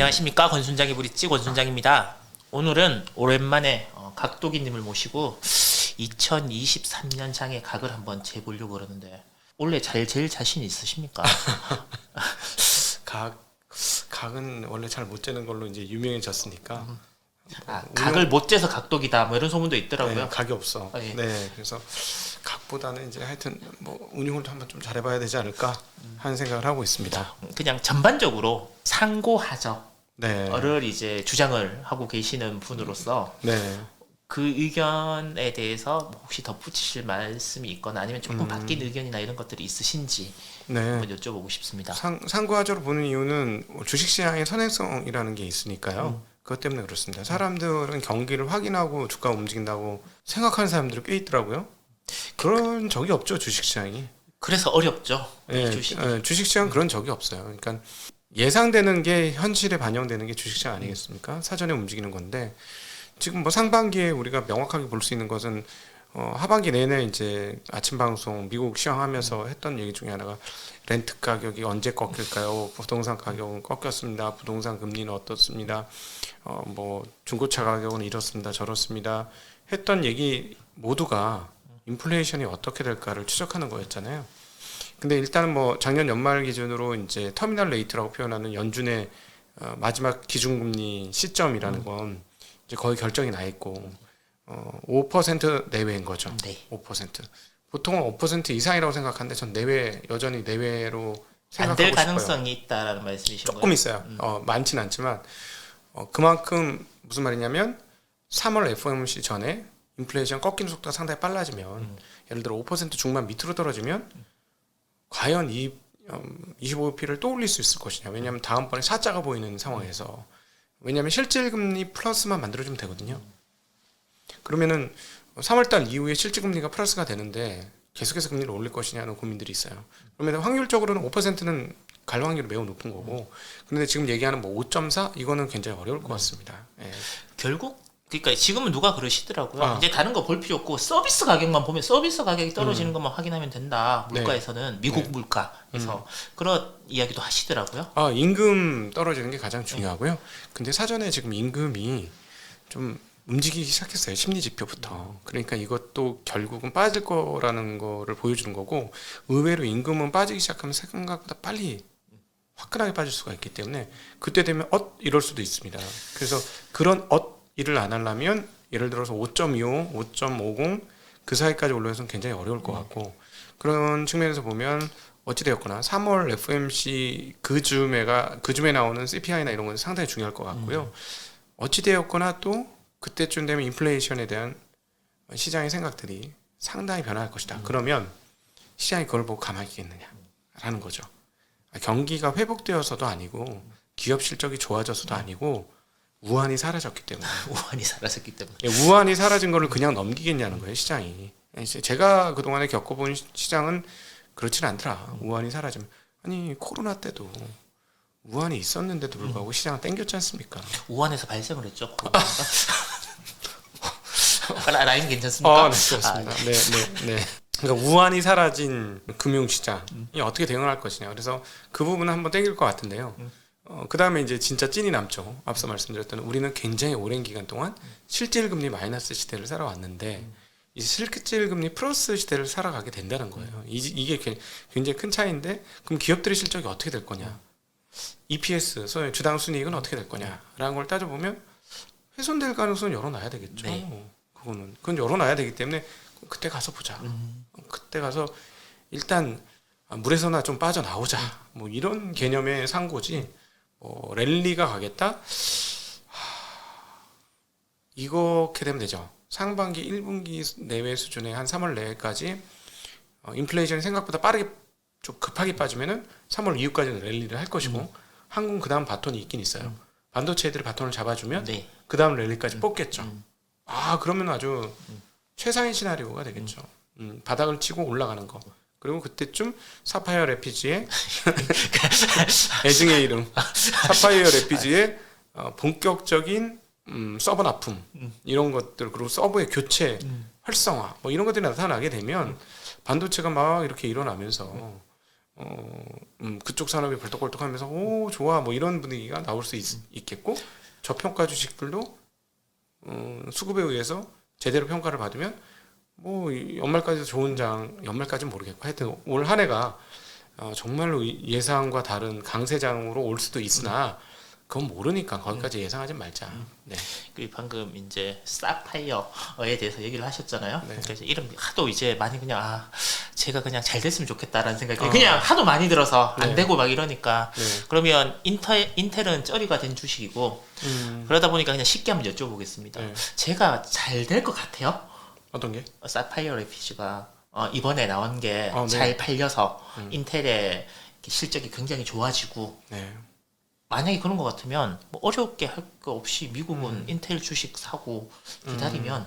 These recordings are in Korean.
안녕하십니까, 권순장의 브릿지 권순장입니다. 오늘은 오랜만에 각도기님을 모시고 2023년 장의 각을 한번 재보려고 그러는데 원래 제일 자신 있으십니까? 각은 원래 잘 못 재는 걸로 이제 유명해졌으니까. 각을 못 재서 각도기다 뭐 이런 소문도 있더라고요. 네, 각이 없어. 예. 네, 그래서 각보다는 이제 하여튼 뭐 운용을 한번 좀 잘해봐야 되지 않을까 하는 생각을 하고 있습니다. 그냥 전반적으로 상고하저를 네, 이제 주장을 하고 계시는 분으로서 네. 그 의견에 대해서 뭐 혹시 덧붙이실 말씀이 있거나 아니면 조금 바뀐 의견이나 이런 것들이 있으신지 네. 한번 여쭤보고 싶습니다. 상고하저로 보는 이유는 주식시장의 선행성이라는 게 있으니까요. 그것 때문에 그렇습니다. 사람들은 경기를 확인하고 주가가 움직인다고 생각하는 사람들이 꽤 있더라고요. 그런 적이 없죠, 주식시장이. 그래서 어렵죠. 네, 주식이. 주식시장 그런 적이 없어요. 그러니까 예상되는 게 현실에 반영되는 게 주식시장 아니겠습니까? 사전에 움직이는 건데 지금 뭐 상반기에 우리가 명확하게 볼 수 있는 것은 하반기 내내 이제 아침 방송 미국 시황하면서 했던 얘기 중에 하나가 렌트 가격이 언제 꺾일까요? 부동산 가격은 꺾였습니다. 부동산 금리는 어떻습니다. 뭐 중고차 가격은 이렇습니다. 저렇습니다. 했던 얘기 모두가 인플레이션이 어떻게 될까를 추적하는 거였잖아요. 근데 일단은 뭐 작년 연말 기준으로 이제 터미널 레이트라고 표현하는 연준의 마지막 기준금리 시점이라는 건 이제 거의 결정이 나 있고 5% 내외인 거죠. 네. 5%. 보통은 5% 이상이라고 생각하는데 전 여전히 내외로 안 생각하고 될 싶어요. 가능성이 있다라는 말씀이신 조금 거예요? 있어요. 많지는 않지만 그만큼 무슨 말이냐면 3월 FOMC 전에 인플레이션 꺾이는 속도가 상당히 빨라지면 예를 들어 5% 중반 밑으로 떨어지면 과연 이 25p를 또 올릴 수 있을 것이냐. 왜냐하면 다음번에 사자가 보이는 상황에서 왜냐하면 실질금리 플러스만 만들어주면 되거든요. 그러면은 3월달 이후에 실질금리가 플러스가 되는데 계속해서 금리를 올릴 것이냐는 고민들이 있어요. 그러면 확률적으로는 5%는 갈 확률이 매우 높은 거고, 그런데 지금 얘기하는 뭐 5.4 이거는 굉장히 어려울 것 같습니다. 예. 결국 그러니까 지금은 누가 그러시더라고요. 이제 다른 거 볼 필요 없고 서비스 가격만 보면 서비스 가격이 떨어지는 것만 확인하면 된다. 물가에서는 미국 물가에서 그런 이야기도 하시더라고요. 임금 떨어지는 게 가장 중요하고요. 근데 사전에 지금 임금이 좀 움직이기 시작했어요. 심리 지표부터. 그러니까 이것도 결국은 빠질 거라는 거를 보여주는 거고, 의외로 임금은 빠지기 시작하면 생각보다 빨리 화끈하게 빠질 수가 있기 때문에 그때 되면 이럴 수도 있습니다. 그래서 그런 일을 안 하려면 예를 들어서 5.25, 5.50 그 사이까지 올라서는 굉장히 어려울 것 같고, 그런 측면에서 보면 어찌되었거나 3월 FOMC 그 줌에 나오는 CPI나 이런 건 상당히 중요할 것 같고요. 어찌되었거나 또 그때쯤 되면 인플레이션에 대한 시장의 생각들이 상당히 변화할 것이다. 그러면 시장이 그걸 보고 가만히 있겠느냐라는 거죠. 경기가 회복되어서도 아니고 기업 실적이 좋아져서도 아니고 우환이 사라졌기 때문에. 우환이 사라졌기 때문에. 우환이 사라진 거를 그냥 넘기겠냐는 거예요, 시장이. 제가 그동안에 겪어본 시장은 그렇진 않더라. 우환이 사라지면. 아니 코로나 때도 우환이 있었는데도 불구하고 시장은 땡겼지 않습니까? 우한에서 발생을 했죠. 라인 괜찮습니까? 네, 그렇습니다. 네. 그러니까 우환이 사라진 금융시장이 어떻게 대응할 것이냐. 그래서 그 부분은 한번 땡길 것 같은데요. 그 다음에 이제 진짜 찐이 남죠. 앞서 말씀드렸던 우리는 굉장히 오랜 기간 동안 실질금리 마이너스 시대를 살아왔는데 이제 실질금리 플러스 시대를 살아가게 된다는 거예요. 이게 굉장히 큰 차이인데 그럼 기업들의 실적이 어떻게 될 거냐. EPS, 소위 주당 순이익은 어떻게 될 거냐라는 걸 따져보면 훼손될 가능성은 열어놔야 되겠죠. 네. 그건 열어놔야 되기 때문에 그때 가서 보자. 그때 가서 일단 물에서나 좀 빠져나오자. 뭐 이런 개념의 상고지. 랠리가 가겠다. 이렇게 되면 되죠. 상반기 1분기 내외 수준의 한 3월 내까지 인플레이션이 생각보다 빠르게 좀 급하게 빠지면은 3월 이후까지는 랠리를 할 것이고 한국은 그 다음 바톤이 있긴 있어요. 반도체 애들이 바톤을 잡아주면 그 다음 랠리까지 뽑겠죠. 그러면 아주 최상의 시나리오가 되겠죠. 바닥을 치고 올라가는 거. 그리고 그때쯤 사파이어 레피지의 애증의 이름 사파이어 레피지의 본격적인 서버 납품 이런 것들, 그리고 서버의 교체 활성화 뭐 이런 것들이 나타나게 되면 반도체가 막 이렇게 일어나면서 그쪽 산업이 벌떡벌떡하면서 오 좋아 뭐 이런 분위기가 나올 수 있겠고 저평가 주식들도 수급에 의해서 제대로 평가를 받으면 뭐 연말까지도 좋은 장 연말까지는 모르겠고 하여튼 올 한 해가 정말로 예상과 다른 강세장으로 올 수도 있으나 그건 모르니까 거기까지 예상하지 말자. 네. 그 방금 이제 사파이어에 대해서 얘기를 하셨잖아요. 네. 그러니까 이제 이름 하도 이제 많이 그냥 제가 그냥 잘 됐으면 좋겠다라는 생각이 그냥 하도 많이 들어서 안 네. 되고 막 이러니까 네. 그러면 인텔은 쩌리가 된 주식이고 그러다 보니까 그냥 쉽게 한번 여쭤보겠습니다. 네. 제가 잘 될 것 같아요. 어떤 게? 사파이어 레피지가 이번에 나온 게 네. 잘 팔려서 인텔의 실적이 굉장히 좋아지고 네. 만약에 그런 것 같으면 뭐 어렵게 할 거 없이 미국은 인텔 주식 사고 기다리면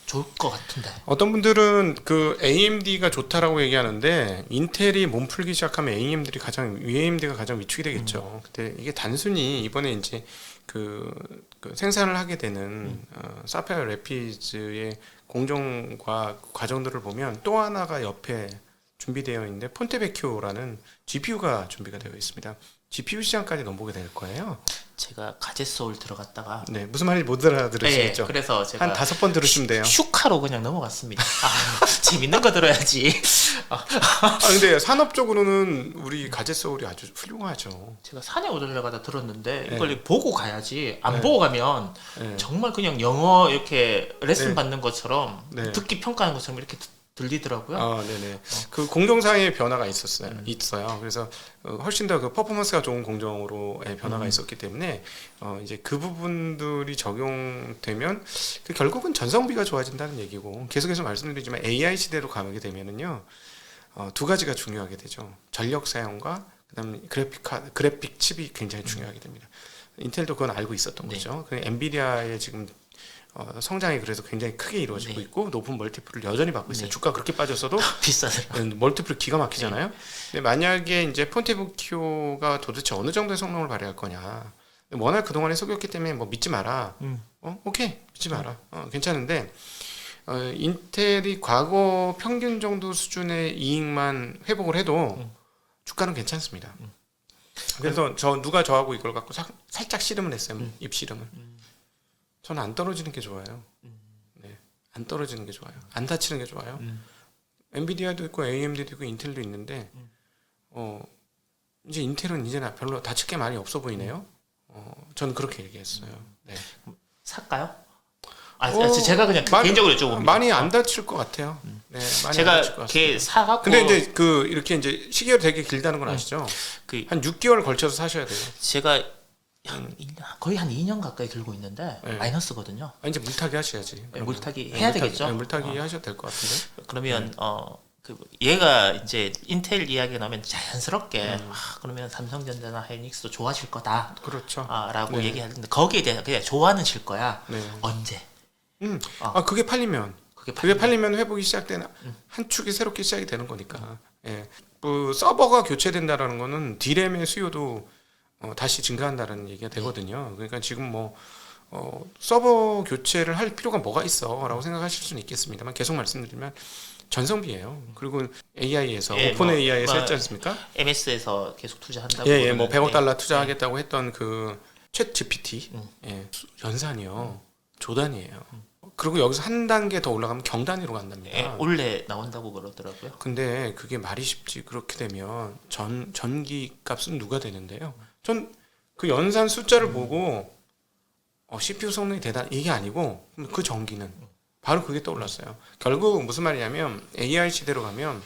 좋을 것 같은데. 어떤 분들은 그 AMD가 좋다라고 얘기하는데 인텔이 몸풀기 시작하면 AMD가 가장 위축이 되겠죠. 근데 이게 단순히 이번에 이제 그 생산을 하게 되는 사파이어 레피즈의 공정과 과정들을 보면 또 하나가 옆에 준비되어 있는데 폰테베키오라는 GPU가 준비가 되어 있습니다. GPU 시장까지 넘보게 될 거예요. 제가 가제소울 들어갔다가 네, 무슨 말인지 못 알아들으시겠죠? 그래서 제가 한 5번 들으시면 돼요. 슈카로 그냥 넘어갔습니다. 재밌는 거 들어야지. 근데 산업적으로는 우리 가제소울이 아주 훌륭하죠. 제가 산에 오르려가다 들었는데 네. 이걸 보고 가야지. 안 네. 보고 가면 네. 정말 그냥 영어 이렇게 레슨 네. 받는 것처럼 네. 듣기 평가하는 것처럼 이렇게 들리더라고요. 네네. 그 공정상의 변화가 있어요. 그래서 훨씬 더 그 퍼포먼스가 좋은 공정으로의 변화가 있었기 때문에 이제 그 부분들이 적용되면 그 결국은 전성비가 좋아진다는 얘기고 계속해서 말씀드리지만 AI 시대로 가게 되면은요 두 가지가 중요하게 되죠. 전력 사용과 그다음 그래픽 칩이 굉장히 중요하게 됩니다. 인텔도 그건 알고 있었던 네. 거죠. 그 엔비디아의 지금 성장이 그래서 굉장히 크게 이루어지고 네. 있고 높은 멀티플을 여전히 받고 있어요. 네. 주가 그렇게 빠졌어도 비싸더라고요. 멀티플 기가 막히잖아요. 근데 만약에 이제 폰테베키오가 도대체 어느 정도의 성능을 발휘할 거냐. 워낙 그동안에 속였기 때문에 뭐 믿지 마라. 오케이 믿지 마라. 괜찮은데 인텔이 과거 평균 정도 수준의 이익만 회복을 해도 주가는 괜찮습니다. 그래서 누가 저하고 이걸 갖고 살짝 씨름을 했어요. 입씨름을. 저는 안 떨어지는 게 좋아요. 네, 안 떨어지는 게 좋아요. 안 다치는 게 좋아요. 엔비디아도 있고 AMD도 있고 인텔도 있는데 이제 인텔은 이제는 별로 다칠 게 많이 없어 보이네요. 저는 그렇게 얘기했어요. 네. 살까요? 제가 그냥 개인적으로 여쭤봅니다. 많이 안 다칠 것 같아요. 네, 많이 제가 안 다칠 것 같습니다. 걔 사갖고 근데 이제 이렇게 이제 시계가 되게 길다는 건 아시죠? 한 6개월 걸쳐서 사셔야 돼요. 제가 거의 한 2년 가까이 들고 있는데 네. 마이너스거든요. 이제 물타기 하셔야지. 네, 물타기 해야 되겠죠? 네, 물타기 하셔도 될 것 같은데. 그러면 얘가 이제 인텔 이야기가 나오면 자연스럽게 그러면 삼성전자나 하이닉스도 좋아질 거다. 그렇죠. 라고 네. 얘기하는데 거기에 대해서 그냥 좋아는 질 거야. 네. 언제? 그게 팔리면 그게 팔리면 회복이 시작되는 한 축이 새롭게 시작이 되는 거니까. 예. 그 서버가 교체된다라는 거는 디램의 수요도 다시 증가한다는 얘기가 되거든요. 그러니까 지금 뭐 서버 교체를 할 필요가 뭐가 있어라고 생각하실 수는 있겠습니다만 계속 말씀드리면 전성비예요. 그리고 AI에서 오픈 AI에서 했지 않습니까? MS에서 계속 투자한다고. 예, 뭐 100억 달러 투자하겠다고 했던 그 챗 GPT 연산이요. 조단이에요. 그리고 여기서 한 단계 더 올라가면 경단위로 간답니다. 올해 나온다고 그러더라고요. 근데 그게 말이 쉽지. 그렇게 되면 전기 값은 누가 되는데요? 전 그 연산 숫자를 보고 CPU 성능이 대단 이게 아니고 그 전기는 바로 그게 떠올랐어요. 결국 무슨 말이냐면 AI 시대로 가면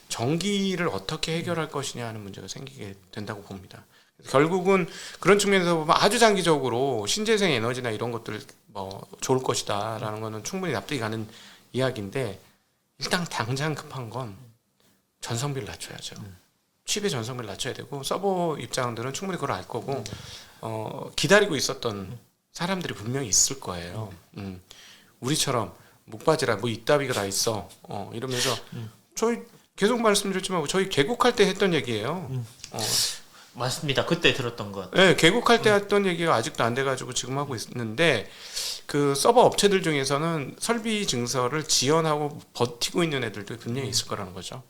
전기를 어떻게 해결할 것이냐 하는 문제가 생기게 된다고 봅니다. 결국은 그런 측면에서 보면 아주 장기적으로 신재생 에너지나 이런 것들 뭐 좋을 것이다라는 거는 충분히 납득이 가는 이야기인데 일단 당장 급한 건 전성비를 낮춰야죠. 칩의 전성비를 낮춰야 되고 서버 입장들은 충분히 그걸 알 거고 기다리고 있었던 사람들이 분명히 있을 거예요. 우리처럼 목바지라 뭐 이따위가 다 있어 이러면서 저희 계속 말씀드렸지만 저희 개국할 때 했던 얘기예요. 맞습니다. 그때 들었던 것. 네, 개국할 때 했던 얘기가 아직도 안 돼가지고 지금 하고 있는데 그 서버 업체들 중에서는 설비 증설을 지연하고 버티고 있는 애들도 분명히 있을 거라는 거죠.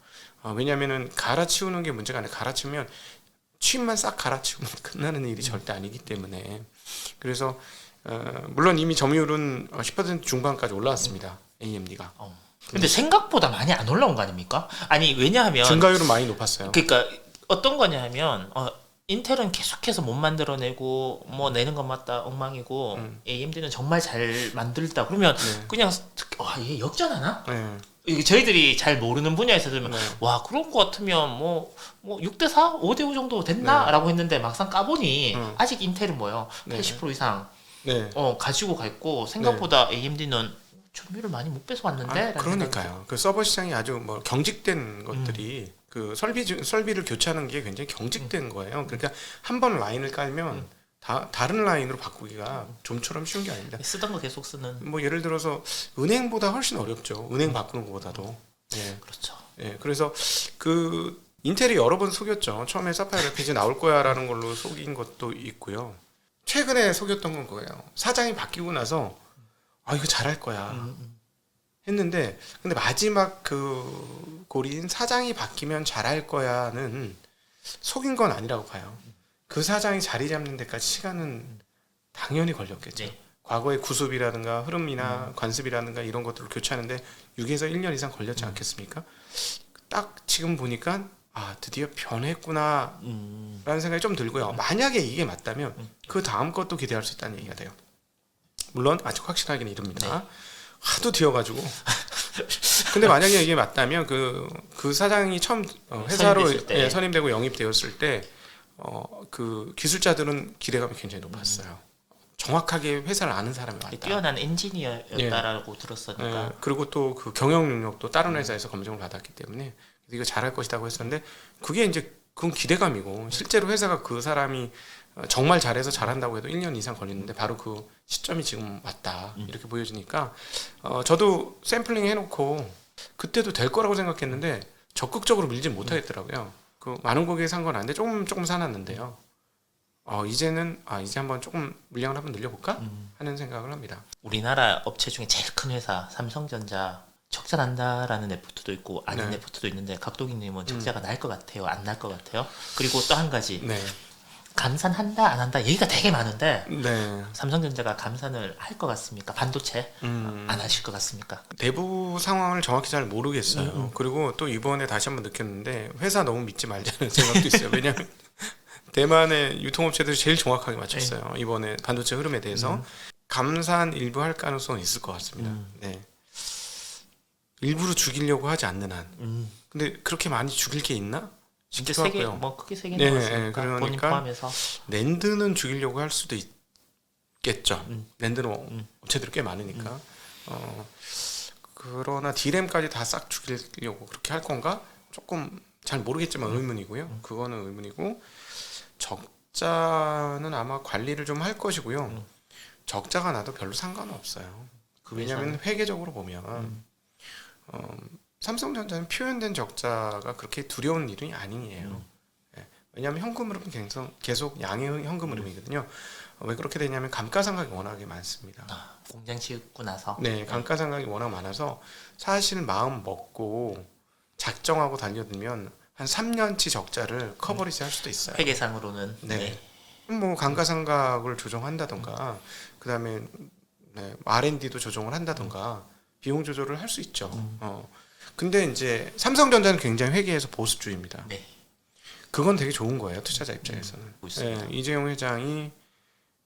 왜냐하면은 갈아치우는 게 문제가 아니라 갈아치우면 칩만 싹 갈아치우면 끝나는 일이 절대 아니기 때문에 그래서 물론 이미 점유율은 10% 중반까지 올라왔습니다. AMD가. 근데 생각보다 많이 안 올라온 거 아닙니까? 아니 왜냐하면 증가율은 많이 높았어요. 그러니까 어떤 거냐 하면 인텔은 계속해서 못 만들어내고 뭐 내는 것마다 엉망이고 AMD는 정말 잘 만들다 그러면 네. 그냥 얘 역전하나? 네. 이게 저희들이 잘 모르는 분야에서 들으면 네. 와 그럴 것 같으면 뭐 6대4, 5대5 정도 됐나? 네. 라고 했는데 막상 까보니 아직 아직 인텔은 뭐요? 네. 80% 이상 네. 가지고 가 있고 생각보다 AMD는 점유율을 많이 못 뺏어왔는데? 그러니까요. 그 서버 시장이 아주 뭐 경직된 것들이 그 설비를 교체하는 게 굉장히 경직된 거예요. 그러니까 한 번 라인을 깔면 다른 라인으로 바꾸기가 좀처럼 쉬운 게 아닙니다. 쓰던 거 계속 쓰는. 뭐 예를 들어서 은행보다 훨씬 어렵죠. 은행 바꾸는 것보다도. 예. 그렇죠. 예. 그래서 그 인텔이 여러 번 속였죠. 처음에 사파이어 레피지 나올 거야라는 걸로 속인 것도 있고요. 최근에 속였던 건 거예요. 사장이 바뀌고 나서 이거 잘할 거야 했는데 근데 마지막 그 고리인 사장이 바뀌면 잘할 거야는 속인 건 아니라고 봐요. 그 사장이 자리 잡는 데까지 시간은 당연히 걸렸겠죠. 네. 과거의 구습이라든가 흐름이나 관습이라든가 이런 것들을 교체하는데 6에서 1년 이상 걸렸지 않겠습니까? 딱 지금 보니까 드디어 변했구나 라는 생각이 좀 들고요. 만약에 이게 맞다면 그 다음 것도 기대할 수 있다는 얘기가 돼요. 물론 아직 확실하기는 이릅니다. 네. 하도 뒤어가지고. 근데 만약에 이게 맞다면 그 사장이 처음 회사로 선임됐을 때. 선임되고 영입되었을 때 그 기술자들은 기대감이 굉장히 높았어요. 정확하게 회사를 아는 사람이 왔다. 뛰어난 엔지니어였다라고 들었으니까. 예, 그리고 또 그 경영 능력도 다른 회사에서 검증을 받았기 때문에 이거 잘할 것이라고 했었는데 그게 이제 그건 기대감이고 실제로 회사가 그 사람이 정말 잘해서 잘한다고 해도 1년 이상 걸리는데 바로 그 시점이 지금 왔다 이렇게 보여지니까 저도 샘플링 해놓고 그때도 될 거라고 생각했는데 적극적으로 밀지 못하겠더라고요. 그 많은 고객이 산 건 아닌데 조금 사놨는데요. 이제는 이제 한번 조금 물량을 한번 늘려볼까 하는 생각을 합니다. 우리나라 업체 중에 제일 큰 회사 삼성전자 적자 난다라는 레포트도 있고 아닌 네. 레포트도 있는데 각도기님은 적자가 날 것 같아요, 안 날 것 같아요? 그리고 또 한 가지 네, 감산한다 안 한다 얘기가 되게 많은데 네. 삼성전자가 감산을 할 것 같습니까? 반도체 음. 안 하실 것 같습니까? 내부 상황을 정확히 잘 모르겠어요. 그리고 또 이번에 다시 한번 느꼈는데 회사 너무 믿지 말자는 생각도 있어요. 왜냐하면 대만의 유통업체들이 제일 정확하게 맞췄어요. 이번에 반도체 흐름에 대해서 감산 일부 할 가능성은 있을 것 같습니다. 네. 일부러 죽이려고 하지 않는 한. 근데 그렇게 많이 죽일 게 있나? 진짜 싶기도 세개 하고요. 뭐 크게 세개 네, 나왔으니까 네, 본인 그러니까 포함해서 낸드는 죽이려고 할 수도 있겠죠. 낸드는 업체들이 꽤 많으니까. 그러나 D램까지 다 싹 죽이려고 그렇게 할 건가? 조금 잘 모르겠지만 의문이고요. 그거는 의문이고 적자는 아마 관리를 좀 할 것이고요. 적자가 나도 별로 상관없어요. 왜냐하면 회계적으로 보면 삼성전자는 표현된 적자가 그렇게 두려운 일이 아니에요. 예. 왜냐하면 현금 흐름은 계속 양의 현금 흐름이거든요. 왜 그렇게 되냐면 감가상각이 워낙에 많습니다. 공장 짓고 나서 네, 감가상각이 워낙 많아서 사실 마음 먹고 작정하고 달려들면 한 3년치 적자를 커버리지 할 수도 있어요. 회계상으로는 네. 뭐 감가상각을 조정한다던가 그다음에 R&D도 조정을 한다던가 비용 조절을 할 수 있죠. 근데 이제 삼성전자는 굉장히 회계에서 보수주의입니다. 네. 그건 되게 좋은 거예요, 투자자 입장에서는. 있습니다. 이재용 회장이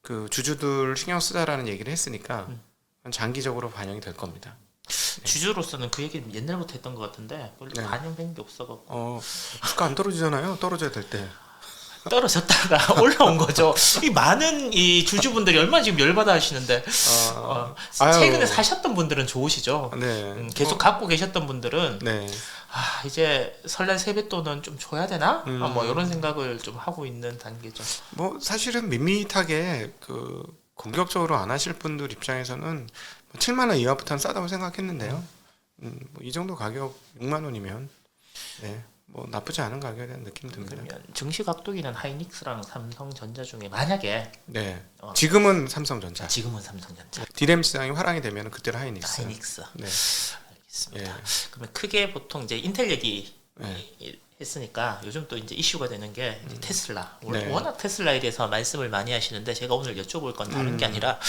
그 주주들 신경 쓰다라는 얘기를 했으니까 장기적으로 반영이 될 겁니다. 주주로서는 그 얘기는 옛날부터 했던 것 같은데 별로 네. 반영된 게 없어갖고 주가 안 떨어지잖아요. 떨어져야 될 때. 떨어졌다가 올라온 거죠. 이 많은 이 주주분들이 얼마나 지금 열받아 하시는데 최근에 사셨던 분들은 좋으시죠. 네. 계속 갖고 계셨던 분들은 네. 이제 설날 세뱃돈은 좀 줘야 되나? 뭐 이런 생각을 좀 하고 있는 단계죠. 뭐 사실은 밋밋하게 그 공격적으로 안 하실 분들 입장에서는 7만 원 이하부터는 싸다고 생각했는데요. 뭐 이 정도 가격 6만 원이면 뭐 나쁘지 않은 가격에 대한 느낌이 듭니다. 그러면 증시 각도기는 하이닉스랑 삼성전자 중에 만약에 네. 지금은 삼성전자. 지금은 삼성전자, 디램 시장이 화랑이 되면 그때는 하이닉스. 하이닉스. 네. 알겠습니다. 예. 그러면 크게 보통 이제 인텔 얘기 네. 했으니까 요즘 또 이제 이슈가 되는 게 이제 테슬라. 네. 워낙 테슬라에 대해서 말씀을 많이 하시는데 제가 오늘 여쭤볼 건 다른 게 아니라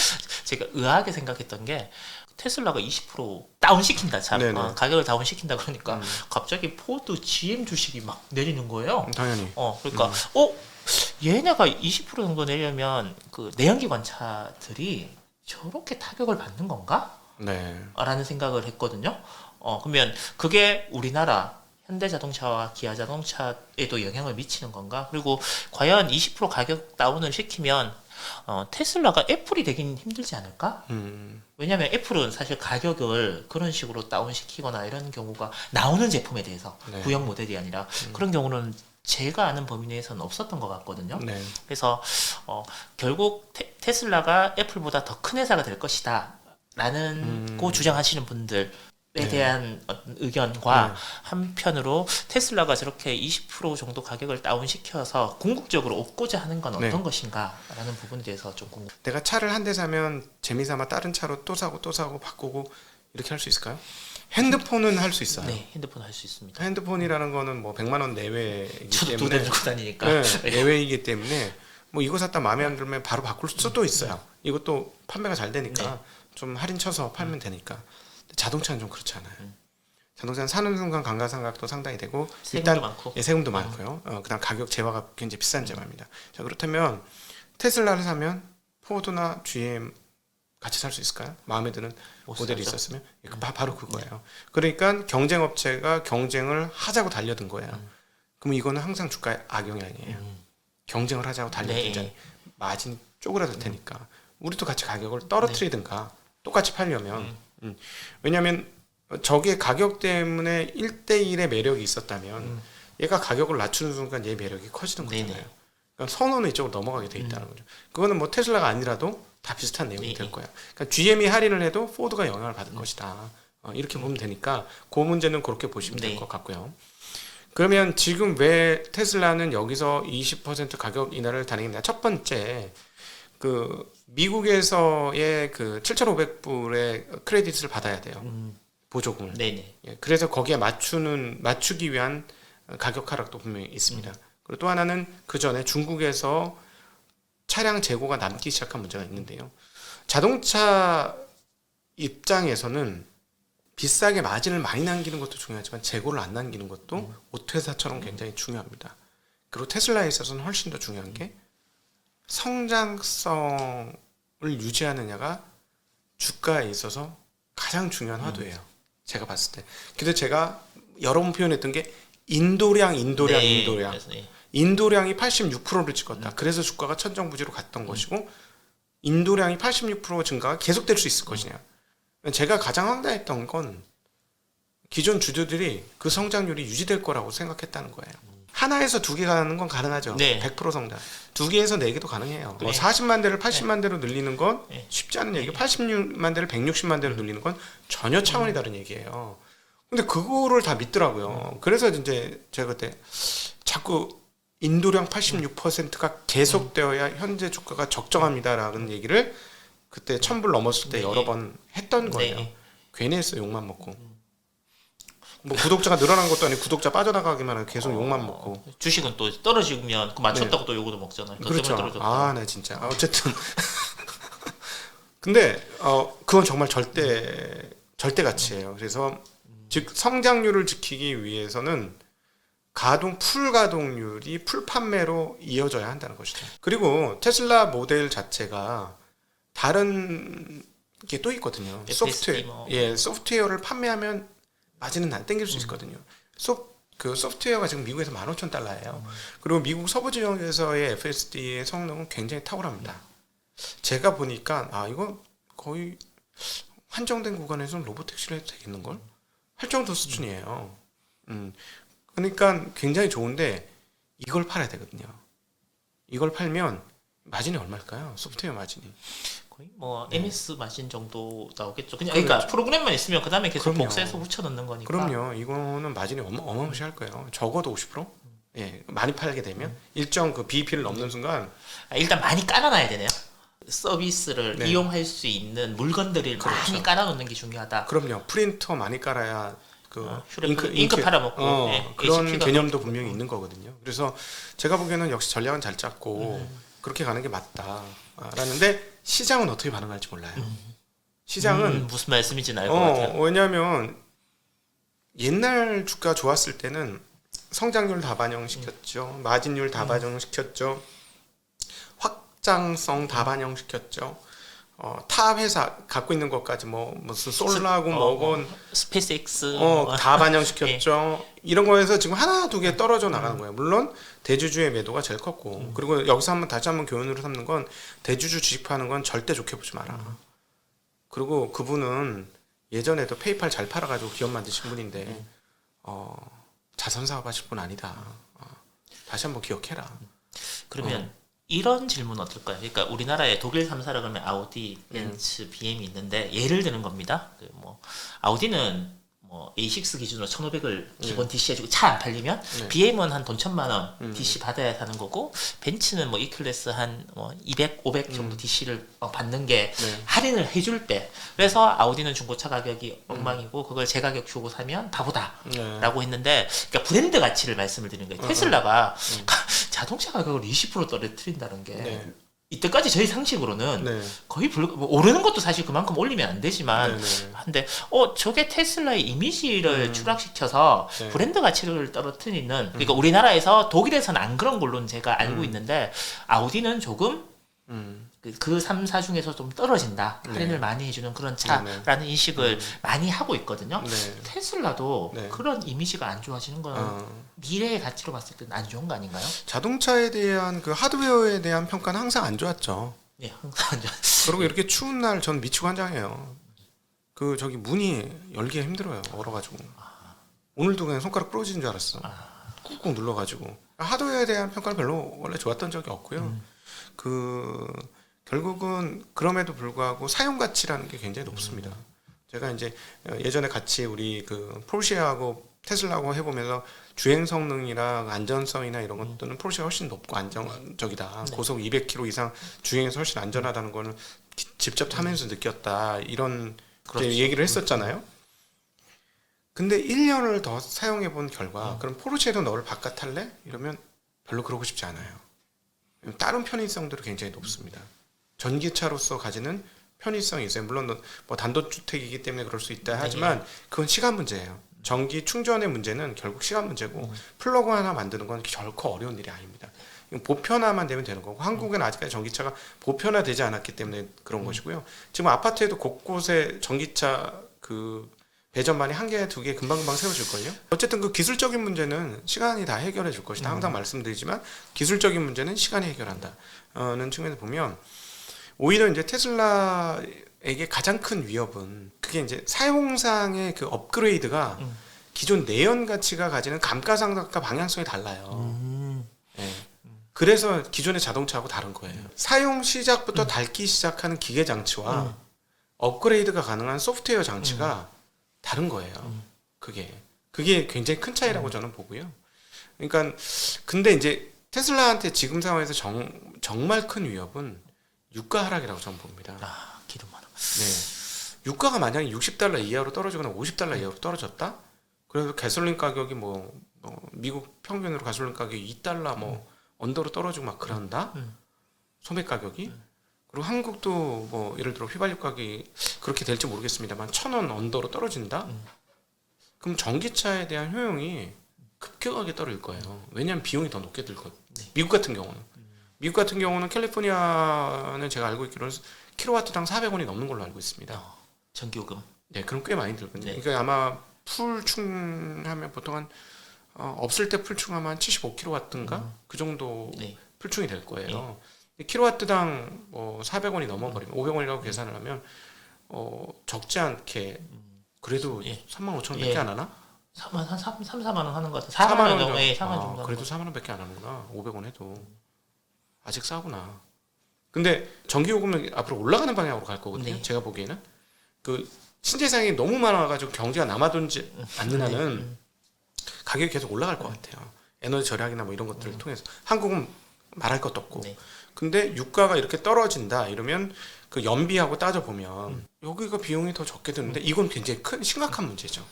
제가 의아하게 생각했던 게 테슬라가 20% 다운시킨다 참 네네. 가격을 다운시킨다 그러니까 갑자기 포드 GM 주식이 막 내리는 거예요. 당연히. 그러니까 얘네가 20% 정도 내려면 그 내연기관차들이 저렇게 타격을 받는 건가? 네. 라는 생각을 했거든요. 그러면 그게 우리나라 현대자동차와 기아자동차에도 영향을 미치는 건가? 그리고 과연 20% 가격 다운을 시키면 테슬라가 애플이 되긴 힘들지 않을까? 왜냐하면 애플은 사실 가격을 그런 식으로 다운시키거나 이런 경우가 나오는 제품에 대해서 네. 구형 모델이 아니라 그런 경우는 제가 아는 범위 내에서는 없었던 것 같거든요. 네. 그래서 결국 테슬라가 애플보다 더 큰 회사가 될 것이다 라는 고 주장하시는 분들에 네. 대한 어떤 의견과 네. 한편으로 테슬라가 저렇게 20% 정도 가격을 다운시켜서 궁극적으로 얻고자 하는 건 어떤 네. 것인가 라는 부분에 대해서 좀 궁금. 내가 차를 한 대 사면 재미삼아 다른 차로 또 사고 바꾸고 이렇게 할 수 있을까요? 핸드폰은 할 수 있어요. 네, 핸드폰 할 수 있습니다. 핸드폰이라는 거는 뭐 100만 원 내외이기 저도 두 때문에 대 들고 다니니까. 네, 내외이기 때문에 뭐 이거 샀다 마음에 안 들면 바로 바꿀 수도 있어요. 이것도 판매가 잘 되니까 네. 좀 할인 쳐서 팔면 되니까. 자동차는 좀 그렇지 않아요. 자동차는 사는 순간 감가상각도 상당히 되고 세금도 많고. 예, 세금도 많고요. 그다음 가격 제화가 굉장히 비싼 제화입니다. 자, 그렇다면 테슬라를 사면 포드나 GM 같이 살 수 있을까요? 마음에 드는 못 모델이 사죠. 있었으면 바로 그거예요. 그러니까 경쟁 업체가 경쟁을 하자고 달려든 거예요. 그럼 이거는 항상 주가의 악영향이에요. 경쟁을 하자고 달려들자 네. 마진이 쪼그라들 테니까 우리도 같이 가격을 떨어뜨리든가 똑같이 팔려면 왜냐하면 저게 가격 때문에 1대1의 매력이 있었다면 얘가 가격을 낮추는 순간 얘 매력이 커지는 거잖아요. 네네. 그러니까 선호는 이쪽으로 넘어가게 돼 있다는 거죠. 그거는 뭐 테슬라가 아니라도 다 비슷한 내용이 네. 될 거야. 그러니까 GM이 할인을 해도 포드가 영향을 받을 것이다. 이렇게 보면 되니까 그 문제는 그렇게 보시면 될 네. 것 같고요. 그러면 지금 왜 테슬라는 여기서 20% 가격 인하를 단행했냐? 첫 번째, 그 미국에서의 그 7,500불의 크레딧을 받아야 돼요. 보조금을. 네네. 예, 그래서 거기에 맞추기 위한 가격 하락도 분명히 있습니다. 그리고 또 하나는 그 전에 중국에서 차량 재고가 남기 시작한 문제가 있는데요. 자동차 입장에서는 비싸게 마진을 많이 남기는 것도 중요하지만 재고를 안 남기는 것도 오토회사처럼 굉장히 중요합니다. 그리고 테슬라에 있어서는 훨씬 더 중요한 게 성장성을 유지하느냐가 주가에 있어서 가장 중요한 화두예요. 제가 봤을 때. 그래서 제가 여러 번 표현했던 게 인도량. 네, 그래서, 네. 인도량이 86%를 찍었다. 그래서 주가가 천정부지로 갔던 것이고 인도량이 86% 증가가 계속될 수 있을 것이냐. 제가 가장 황당했던 건 기존 주주들이 그 성장률이 유지될 거라고 생각했다는 거예요. 하나에서 두 개 가는 건 가능하죠. 네. 100% 성장. 두 개에서 네 개도 가능해요. 뭐 네. 40만 대를 80만 대로 늘리는 건 네. 쉽지 않은 얘기예요. 86만 대를 160만 대로 늘리는 건 전혀 차원이 다른 얘기예요. 근데 그거를 다 믿더라고요. 그래서 이제 제가 그때 자꾸 인도량 86%가 계속되어야 현재 주가가 적정합니다라는 얘기를 그때 1,000불 넘었을 때 네. 여러 번 했던 거예요. 네. 괜히 했어 욕만 먹고. 뭐 구독자가 늘어난 것도 아니고 구독자 빠져나가기만 하고 계속 욕만 먹고. 주식은 또 떨어지면 그 맞췄다고 또 요거도 먹잖아요. 그 그렇죠. 때문에 떨어졌다. 네 진짜. 어쨌든. 근데 그건 정말 절대 가치예요. 그래서 즉 성장률을 지키기 위해서는 풀 가동률이 풀 판매로 이어져야 한다는 것이죠. 그리고 테슬라 모델 자체가 다른 게 또 있거든요. FSD 뭐. 소프트웨어를 판매하면 마진은 안 땡길 수 있거든요. 그 소프트웨어가 지금 미국에서 15,000달러예요. 그리고 미국 서부 지역에서의 FSD의 성능은 굉장히 탁월합니다. 제가 보니까 이거 거의 한정된 구간에서는 로보택시를 해도 되겠는걸? 할 정도 수준이에요. 그러니까 굉장히 좋은데 이걸 팔아야 되거든요. 이걸 팔면 마진이 얼마일까요? 소프트웨어 마진이. 거의 뭐 MS 마신 정도 나오겠죠. 그러니까 프로그램만 있으면 그 다음에 계속 그럼요. 복사해서 붙여 넣는 거니까. 그럼요. 이거는 마진이 어마무시할 거예요. 적어도 50%? 예, 많이 팔게 되면 일정 그 BEP를 넘는 순간 일단 많이 깔아놔야 되네요. 서비스를 네. 이용할 수 있는 물건들을 그렇죠. 많이 깔아놓는 게 중요하다. 그럼요. 프린터 많이 깔아야 그 잉크 팔아먹고 그런 HP가 개념도 분명히 있는 거거든요. 그래서 제가 보기에는 역시 전략은 잘 짰고 그렇게 가는 게 맞다라는데 시장은 어떻게 반응할지 몰라요. 시장은 무슨 말씀인지는 알 것 같아요. 왜냐하면 옛날 주가 좋았을 때는 성장률 다 반영시켰죠. 마진율 다 반영시켰죠. 확장성 다 반영시켰죠. 타 회사 갖고 있는 것까지 뭐 무슨 솔라고 뭐건 스페이스X 다 반영시켰죠. 이런 거에서 지금 하나 두 개 떨어져 나가는 거예요. 물론 대주주의 매도가 제일 컸고 그리고 여기서 다시 한번 교훈으로 삼는 건 대주주 주식파는 건 절대 좋게 보지 마라. 그리고 그분은 예전에도 페이팔 잘 팔아가지고 기업 만드신 분인데 자선 사업하실 분 아니다. 다시 한번 기억해라. 그러면 이런 질문 어떨까요? 그러니까 우리나라에 독일 3사라 그러면 아우디, 벤츠, BM이 있는데 예를 드는 겁니다. 뭐 아우디는 뭐 A6 기준으로 1,500을 기본 DC 해주고 차 안 팔리면 BM은 한 돈 1,000만 원 DC 받아야 하는 거고 벤츠는 뭐 E클래스 한 200, 500 정도 DC를 받는 게 할인을 해줄 때 그래서 아우디는 중고차 가격이 엉망이고 그걸 제 가격 주고 사면 바보다라고 했는데 그러니까 브랜드 가치를 말씀을 드리는 거예요. 테슬라가 자동차 가격을 20% 떨어뜨린다는 게 이때까지 저희 상식으로는 거의 뭐 오르는 것도 사실 그만큼 올리면 안 되지만 한데 저게 테슬라의 이미지를 추락시켜서 브랜드 가치를 떨어뜨리는 그러니까 우리나라에서 독일에서는 안 그런 걸로는 제가 알고 있는데 아우디는 조금 그 3사 중에서 좀 떨어진다. 할인을 많이 해주는 그런 차라는 인식을 많이 하고 있거든요. 테슬라도 그런 이미지가 안 좋아지는 건 미래의 가치로 봤을 때는 안 좋은 거 아닌가요? 자동차에 대한 그 하드웨어에 대한 평가는 항상 안 좋았죠. 네, 항상 안 좋아. 그리고 이렇게 추운 날 전 미치고 한장해요. 그 저기 문이 열기가 힘들어요. 얼어가지고. 오늘도 그냥 손가락 부러지는 줄 알았어. 꾹꾹 눌러가지고. 하드웨어에 대한 평가는 별로 원래 좋았던 적이 없고요. 그 결국은 그럼에도 불구하고 사용 가치라는 게 굉장히 높습니다. 제가 이제 예전에 같이 우리 그 포르쉐하고 테슬라하고 해보면서 주행 성능이나 안전성이나 이런 것들은 포르쉐가 훨씬 높고 안정적이다. 고속 200km 이상 주행에서 훨씬 안전하다는 거는 직접 타면서 느꼈다. 이런 얘기를 했었잖아요. 근데 1년을 더 사용해 본 결과 그럼 포르쉐도 너를 바꿔 탈래? 이러면 별로 그러고 싶지 않아요. 다른 편의성들이 굉장히 높습니다. 전기차로서 가지는 편의성이 있어요. 물론 뭐 단독주택이기 때문에 그럴 수 있다 하지만 그건 시간 문제예요. 전기 충전의 문제는 결국 시간 문제고 플러그 하나 만드는 건 결코 어려운 일이 아닙니다. 보편화만 되면 되는 거고 한국은 아직까지 전기차가 보편화되지 않았기 때문에 그런 것이고요. 지금 아파트에도 곳곳에 전기차 그 배전반이 한 개, 두 개 금방금방 세워질걸요. 어쨌든 그 기술적인 문제는 시간이 다 해결해 줄 것이다. 항상 말씀드리지만 기술적인 문제는 시간이 해결한다는 측면에서 보면 오히려 이제 테슬라에게 가장 큰 위협은 그게 이제 사용상의 그 업그레이드가 기존 내연 가치가 가지는 감가상각과 방향성이 달라요. 네. 그래서 기존의 자동차하고 다른 거예요. 사용 시작부터 닳기 시작하는 기계 장치와 업그레이드가 가능한 소프트웨어 장치가 다른 거예요. 그게 굉장히 큰 차이라고 저는 보고요. 그러니까 근데 이제 테슬라한테 지금 상황에서 정말 큰 위협은 유가 하락이라고 저는 봅니다. 기름 많아. 네. 유가가 만약에 $60 이하로 떨어지거나 $50 이하로 떨어졌다? 그래서 가솔린 가격이 뭐 미국 평균으로 가솔린 가격이 $2 뭐 언더로 떨어지고 막 그런다? 소매 가격이? 그리고 한국도 뭐 예를 들어 휘발유 가격이 그렇게 될지 모르겠습니다만 1,000원 언더로 떨어진다? 그럼 전기차에 대한 효용이 급격하게 떨어질 거예요. 왜냐하면 비용이 더 높게 들거든요. 미국 같은 경우는 캘리포니아는 제가 알고 있기로는 킬로와트당 400원이 넘는 걸로 알고 있습니다. 전기요금. 네, 그럼 꽤 많이 들거든요. 그러니까 아마 풀충하면 보통 한 없을 때 풀충하면 한 75킬로와트인가 그 정도 풀충이 될 거예요. 킬로와트당 뭐 400원이 넘어버리면 500원이라고 계산을 하면 적지 않게 그래도 35,000원밖에 안 하나? 3, 4만 원 하는 것 같아요. 4만 원 정도. 4만 정도. 그래도 4만 원밖에 안 하는구나. 500원 해도 아직 싸구나. 근데 전기 요금은 앞으로 올라가는 방향으로 갈 거거든요. 네. 제가 보기에는 그 신재생이 너무 많아가지고 경제가 남아돌지 않는 한은 네. 가격이 계속 올라갈 것 같아요. 에너지 절약이나 뭐 이런 것들을 통해서 한국은 말할 것도 없고. 네. 근데 유가가 이렇게 떨어진다 이러면 그 연비하고 따져 보면 여기가 비용이 더 적게 드는데 이건 굉장히 큰 심각한 문제죠.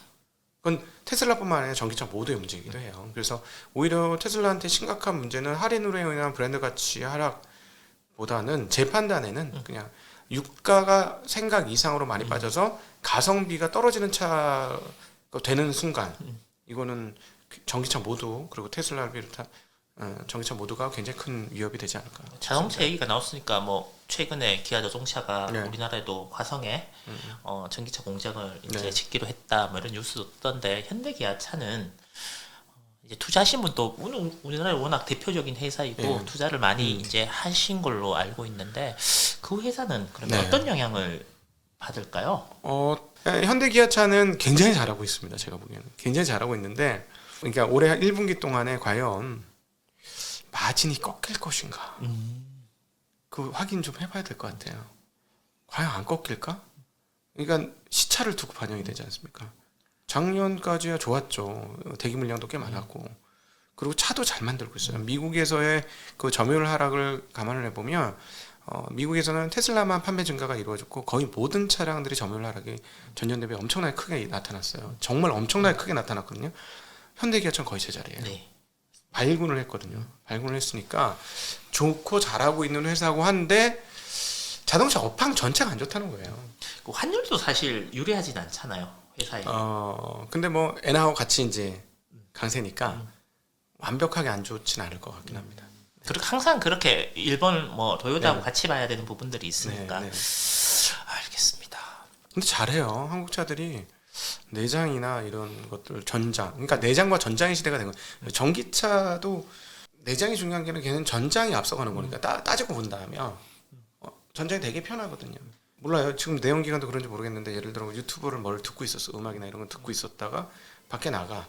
그건 테슬라뿐만 아니라 전기차 모두의 문제이기도 해요. 그래서 오히려 테슬라한테 심각한 문제는 할인으로 인한 브랜드 가치 하락보다는 제 판단에는 그냥 유가가 생각 이상으로 많이 빠져서 가성비가 떨어지는 차가 되는 순간 이거는 전기차 모두 그리고 테슬라를 비롯한 전기차 모두가 굉장히 큰 위협이 되지 않을까. 자동차 얘기가 나왔으니까 뭐 최근에 기아 자동차가 네. 우리나라에도 화성에 전기차 공장을 이제 네. 짓기로 했다 뭐 이런 뉴스도 뜨던데 현대 기아차는 이제 투자하신 분도 우리나라에 워낙 대표적인 회사이고 네. 투자를 많이 이제 하신 걸로 알고 있는데 그 회사는 그러면 네. 어떤 영향을 받을까요? 현대기아차는 굉장히 잘하고 있습니다. 제가 보기에는 굉장히 잘하고 있는데, 그러니까 올해 1분기 동안에 과연 마진이 꺾일 것인가? 그 확인 좀 해봐야 될 것 같아요. 과연 안 꺾일까? 그러니까 시차를 두고 반영이 되지 않습니까? 작년까지야 좋았죠. 대기 물량도 꽤 많았고, 그리고 차도 잘 만들고 있어요. 미국에서의 그 점유율 하락을 감안을 해보면 미국에서는 테슬라만 판매 증가가 이루어졌고 거의 모든 차량들이 점유율 하락이 전년 대비 엄청나게 크게 나타났어요. 정말 엄청나게 크게 나타났거든요. 현대기아차는 거의 제자리예요. 네. 발군을 했거든요. 발군을 했으니까 좋고 잘하고 있는 회사고 한데 자동차 업황 전체가 안 좋다는 거예요. 그 환율도 사실 유리하진 않잖아요 회사에. 근데 뭐 엔하고 같이 이제 강세니까 완벽하게 안 좋진 않을 것 같긴 합니다. 그리고 항상 그렇게 일본 뭐 도요타하고 네. 같이 봐야 되는 부분들이 있으니까. 네, 네. 알겠습니다. 근데 잘해요. 한국 차들이 내장이나 이런 것들 전장, 그러니까 내장과 전장의 시대가 된 거예요. 전기차도 내장이 중요한 게 아니라 걔는 전장이 앞서가는 거니까 따지고 본다면 전장이 되게 편하거든요. 몰라요. 지금 내연기관도 그런지 모르겠는데 예를 들어 유튜브를 뭘 듣고 있었어, 음악이나 이런 걸 듣고 있었다가 밖에 나가.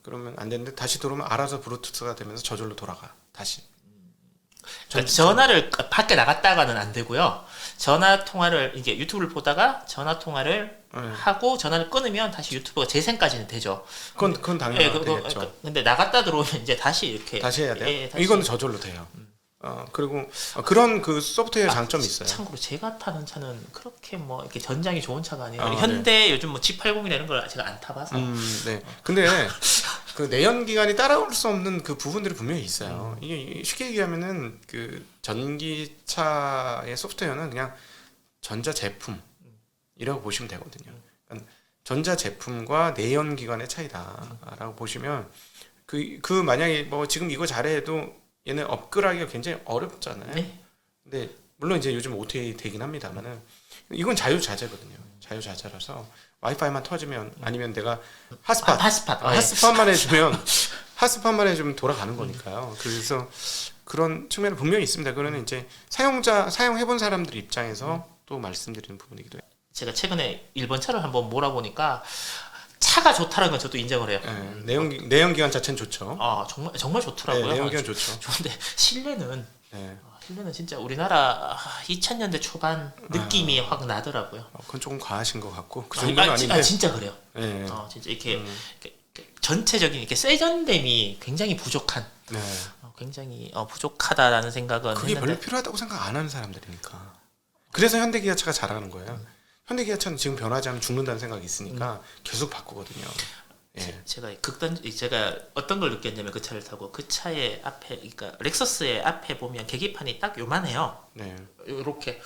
그러면 안 되는데 다시 들어오면 알아서 브루투스가 되면서 저절로 돌아가. 다시. 그러니까 전화를 밖에 나갔다가는 안 되고요. 전화 통화를 이게 유튜브를 보다가 전화 통화를 하고 전화를 끊으면 다시 유튜브가 재생까지는 되죠. 그건 당연히 되겠죠. 그러니까 근데 나갔다 들어오면 이제 다시 이렇게 다시 해야 돼요? 예, 다시. 이건 저절로 돼요. 그리고 그런 그 소프트웨어 장점이 있어요. 참고로 제가 타는 차는 그렇게 뭐 이렇게 전장이 좋은 차가 아니에요. 네. 현대 요즘 뭐 G80이나 이런 걸 제가 안 타봐서. 네. 근데 그 내연기관이 따라올 수 없는 그 부분들이 분명히 있어요. 이게 쉽게 얘기하면은 그 전기차의 소프트웨어는 그냥 전자 제품이라고 보시면 되거든요. 그러니까 전자 제품과 내연기관의 차이다라고 보시면 그 만약에 뭐 지금 이거 잘해도 얘는 업그레이드하기가 굉장히 어렵잖아요. 네. 근데 물론 이제 요즘 OTA 되긴 합니다만은 이건 자유자재거든요. 자유자재라서 와이파이만 터지면 아니면 내가 핫스팟 핫스팟만 해주면 돌아가는 거니까요. 그래서 그런 측면은 분명히 있습니다. 그거는 이제 사용해본 사람들 입장에서 또 말씀드리는 부분이기도 해요. 제가 최근에 일본 차를 한번 몰아보니까 차가 좋다는 건 저도 인정을 해요. 내연기관 자체는 좋죠. 정말 좋더라고요. 네, 내연기관 좋죠. 좋은데 실내는 네. 실내는 진짜 우리나라 2000년대 초반 느낌이 확 나더라고요. 그건 조금 과하신 것 같고 그 정도는 아닌데. 진짜 그래요. 네. 진짜 이렇게 전체적인 이렇게 세련됨이 굉장히 부족한. 네. 굉장히 부족하다라는 생각은 그게 했는데 별로 필요하다고 생각 안 하는 사람들이니까. 그래서 현대기아차가 잘하는 거예요. 현대기아차는 지금 변하지 않으면 죽는다는 생각이 있으니까 계속 바꾸거든요. 예. 제가 어떤 걸 느꼈냐면 그 차를 타고 그 차의 앞에, 그러니까 렉서스의 앞에 보면 계기판이 딱 요만해요. 네. 이렇게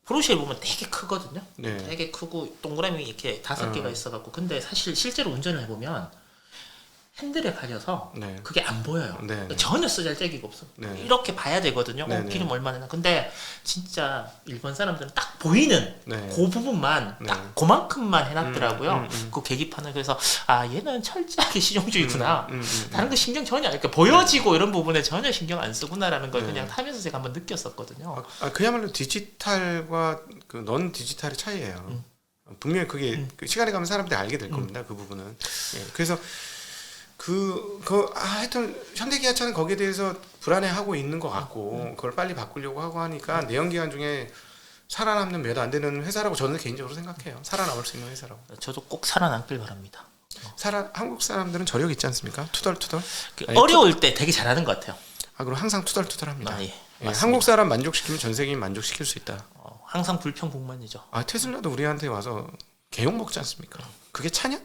포르쉐에 보면 되게 크거든요. 네. 되게 크고 동그라미 이렇게 5개가 있어갖고 근데 사실 실제로 운전을 해보면 핸들에 가려서 네. 그게 안 보여요. 네, 네. 전혀 쓰잘데기가 없어. 네. 이렇게 봐야 되거든요. 네, 네. 기름 얼마나 나. 근데 진짜 일본 사람들은 딱 보이는 네. 그 부분만 네. 딱 그만큼만 해놨더라고요. 음. 그 계기판을. 그래서 얘는 철저하게 실용주의구나. 다른 거 신경 전혀 안, 그러니까 보여지고 이런 부분에 전혀 신경 안 쓰구나라는 걸 네. 그냥 타면서 제가 한번 느꼈었거든요. 그야말로 디지털과 그 넌 디지털의 차이예요. 분명히 그게 그 시간이 가면 사람들이 알게 될 겁니다. 그 부분은. 예. 그래서 하여튼 현대기아차는 거기에 대해서 불안해하고 있는 것 같고 그걸 빨리 바꾸려고 하고 하니까 내연기관 중에 살아남는 몇 안 되는 회사라고 저는 개인적으로 생각해요. 살아남을 수 있는 회사라고. 저도 꼭 살아남길 바랍니다. 한국 사람들은 저력 있지 않습니까? 투덜투덜. 아니, 어려울 때 되게 잘하는 것 같아요. 그리고 항상 투덜투덜합니다. 예, 예, 맞습니다. 한국 사람 만족시키면 전 세계인 만족시킬 수 있다. 항상 불평불만이죠. 테슬라도 우리한테 와서 개욕 먹지 않습니까? 그게 차냐?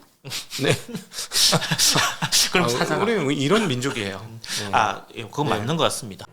네. 그럼 사장. 우리는 이런 민족이에요. 네. 그건 맞는 것 같습니다.